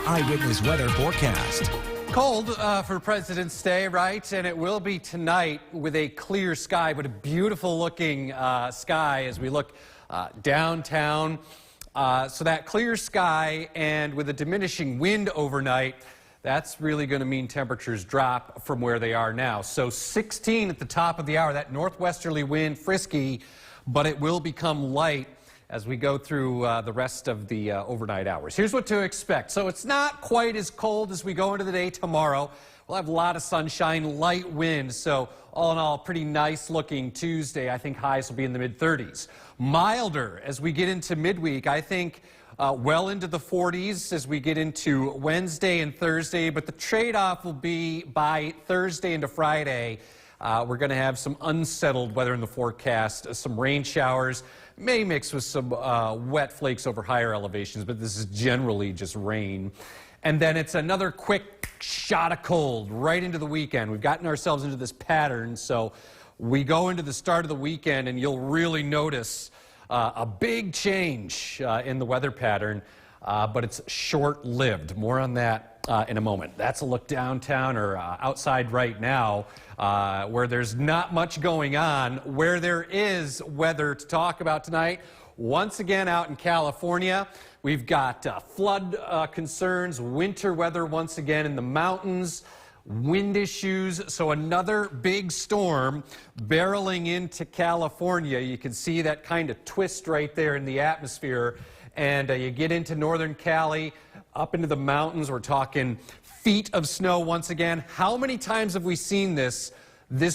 Eyewitness Weather forecast. Cold for President's Day, right? And it will be tonight with a clear sky, but a beautiful looking sky as we look downtown. So that clear sky and with a diminishing wind overnight, that's really going to mean temperatures drop from where they are now. So 16 at the top of the hour, that northwesterly wind, frisky, but it will become light as we go through the rest of the overnight hours. Here's what to expect. So it's not quite as cold as we go into the day tomorrow. We'll have a lot of sunshine, light wind. So all in all, pretty nice looking Tuesday. I think highs will be in the mid-30s. Milder as we get into midweek. I think well into the 40s as we get into Wednesday and Thursday. But the trade-off will be by Thursday into Friday. We're going to have some unsettled weather in the forecast, some rain showers, may mix with some wet flakes over higher elevations, but this is generally just rain. And then it's another quick shot of cold right into the weekend. We've gotten ourselves into this pattern, so we go into the start of the weekend and you'll really notice a big change in the weather pattern, but it's short-lived. More on that in a moment. That's a look downtown or outside right now where there's not much going on. Where there is weather to talk about tonight, once again out in California, we've got flood concerns, winter weather once again in the mountains, wind issues. So another big storm barreling into California. You can see that kind of twist right there in the atmosphere. And you get into northern Cali, up into the mountains, we're talking feet of snow once again. How many times have we seen this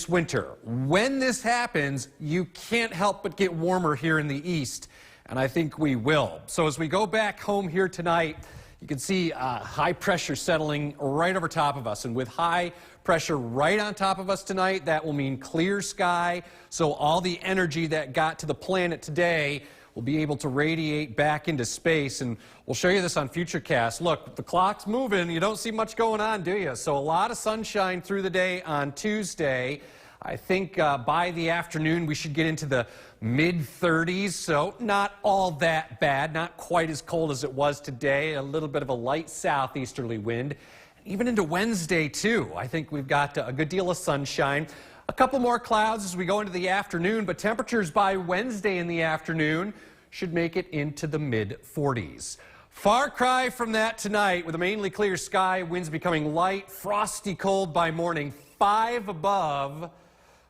winter? When this happens, you can't help but get warmer here in the east, and I think we will. So as we go back home here tonight, you can see high pressure settling right over top of us. And with high pressure right on top of us tonight, that will mean clear sky. So all the energy that got to the planet today will be able to radiate back into space. And we'll show you this on Futurecast. Look, the clock's moving. You don't see much going on, do you? So a lot of sunshine through the day on Tuesday. I think by the afternoon we should get into the mid-30s, so not all that bad, not quite as cold as it was today. A little bit of a light southeasterly wind. Even into Wednesday, too. I think we've got a good deal of sunshine. A couple more clouds as we go into the afternoon, but temperatures by Wednesday in the afternoon should make it into the mid-40s. Far cry from that tonight with a mainly clear sky, winds becoming light, frosty cold by morning, 5 above,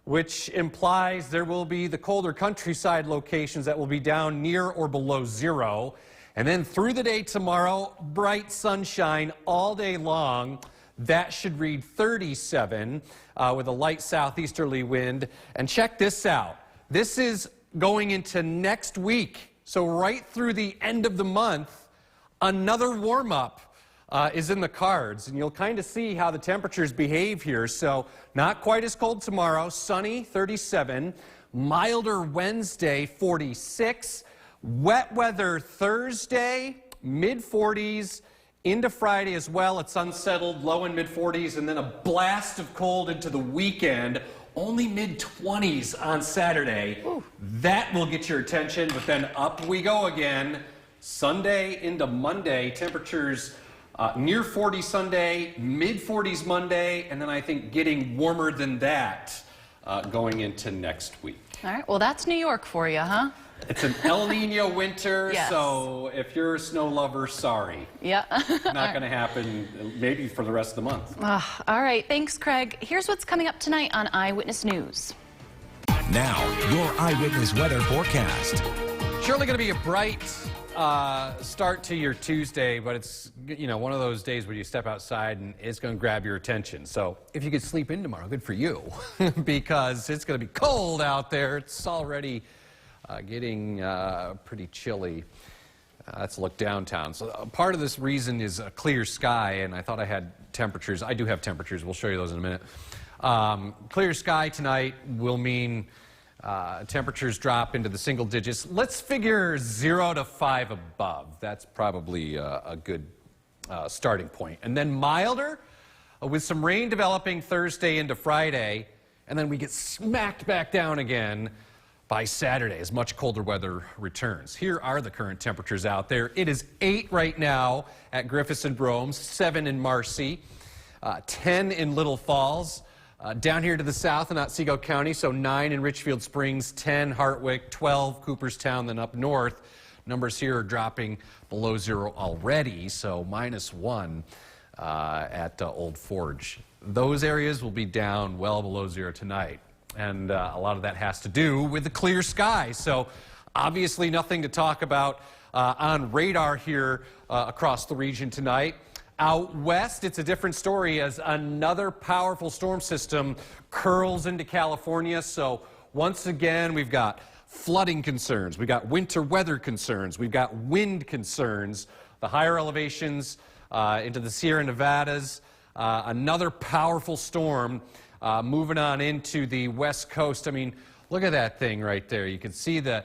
which implies there will be the colder countryside locations that will be down near or below 0. And then through the day tomorrow, bright sunshine all day long. That should read 37 with a light southeasterly wind. And check this out. This is going into next week. So right through the end of the month, another warm-up is in the cards. And you'll kind of see how the temperatures behave here. So not quite as cold tomorrow. Sunny, 37. Milder Wednesday, 46. Wet weather Thursday, mid-40s. Into Friday as well, it's unsettled, low and mid-40s, and then a blast of cold into the weekend, only mid-20s on Saturday. Ooh. That will get your attention, but then up we go again. Sunday into Monday, temperatures near 40 Sunday, mid-40s Monday, and then I think getting warmer than that going into next week. All right, well, that's New York for you, huh? It's an El Nino winter, yes. So if you're a snow lover, sorry. Yeah. Not going to happen maybe for the rest of the month. All right. Thanks, Craig. Here's what's coming up tonight on Eyewitness News. Now, your Eyewitness Weather forecast. Surely going to be a bright start to your Tuesday, but it's, you know, one of those days where you step outside and it's going to grab your attention. So if you could sleep in tomorrow, good for you, because it's going to be cold out there. It's already getting pretty chilly. Let's look downtown. So part of this reason is a clear sky, and I thought I had temperatures. I do have temperatures. We'll show you those in a minute. Clear sky tonight will mean temperatures drop into the single digits. Let's figure 0 to 5 above. That's probably a good starting point. And then milder with some rain developing Thursday into Friday, and then we get smacked back down again by Saturday as much colder weather returns. Here are the current temperatures out there. It is 8 right now at Griffiths and Bromes, 7 in Marcy, 10 in Little Falls. Down here to the south in Otsego County, so 9 in Richfield Springs, 10 Hartwick, 12 Cooperstown, then up north. Numbers here are dropping below 0 already, so -1 at Old Forge. Those areas will be down well below 0 tonight. And a lot of that has to do with the clear sky. So obviously nothing to talk about on radar here across the region tonight. Out west, it's a different story as another powerful storm system curls into California. So once again, we've got flooding concerns, we've got winter weather concerns, we've got wind concerns, the higher elevations into the Sierra Nevadas, another powerful storm moving on into the west coast. I mean, look at that thing right there. You can see the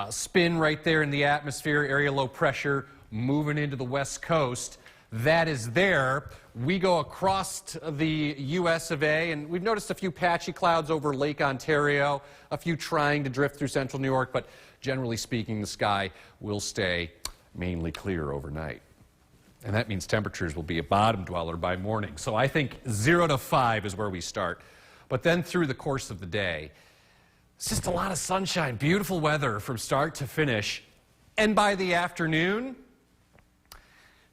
spin right there in the atmosphere, area low pressure moving into the west coast. That is there. We go across the U.S. of A., and we've noticed a few patchy clouds over Lake Ontario, a few trying to drift through central New York, but generally speaking, the sky will stay mainly clear overnight. And that means temperatures will be a bottom dweller by morning. So I think 0 to 5 is where we start. But then through the course of the day, it's just a lot of sunshine, beautiful weather from start to finish. And by the afternoon,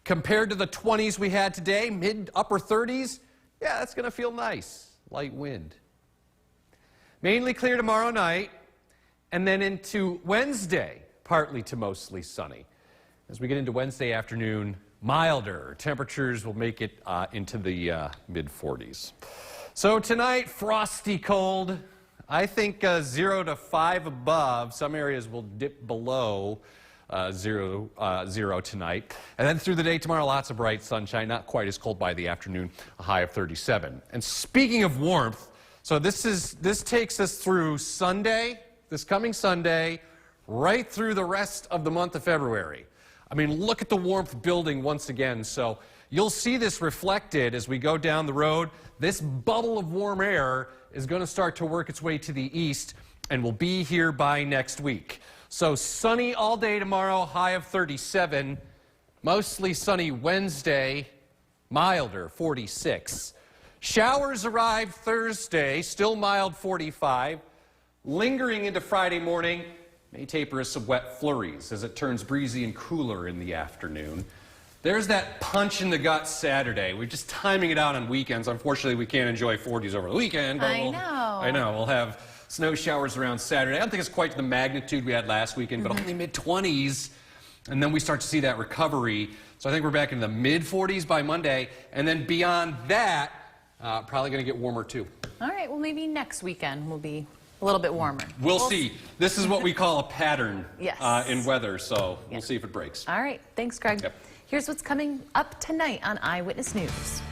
compared to the 20s we had today, mid-upper 30s, yeah, that's going to feel nice. Light wind. Mainly clear tomorrow night, and then into Wednesday, partly to mostly sunny. As we get into Wednesday afternoon, milder. Temperatures will make it into the mid-40s. So tonight, frosty cold. I think 0 to 5 above. Some areas will dip below 0 tonight. And then through the day tomorrow, lots of bright sunshine. Not quite as cold by the afternoon, a high of 37. And speaking of warmth, so this takes us through Sunday, this coming Sunday, right through the rest of the month of February. I mean, look at the warmth building once again. So you'll see this reflected as we go down the road. This bubble of warm air is going to start to work its way to the east and will be here by next week. So sunny all day tomorrow, high of 37. Mostly sunny Wednesday, milder, 46. Showers arrive Thursday, still mild, 45. Lingering into Friday morning, may taper as some wet flurries as it turns breezy and cooler in the afternoon. There's that punch in the gut Saturday. We're just timing it out on weekends. Unfortunately, we can't enjoy 40s over the weekend. But I know. We'll have snow showers around Saturday. I don't think it's quite the magnitude we had last weekend, but only mid-20s. And then we start to see that recovery. So I think we're back in the mid-40s by Monday. And then beyond that, probably going to get warmer too. All right, well, maybe next weekend will be a little bit warmer. We'll see. This is what we call a pattern yes. In weather, so we'll see if it breaks. All right. Thanks, Greg. Yep. Here's what's coming up tonight on Eyewitness News.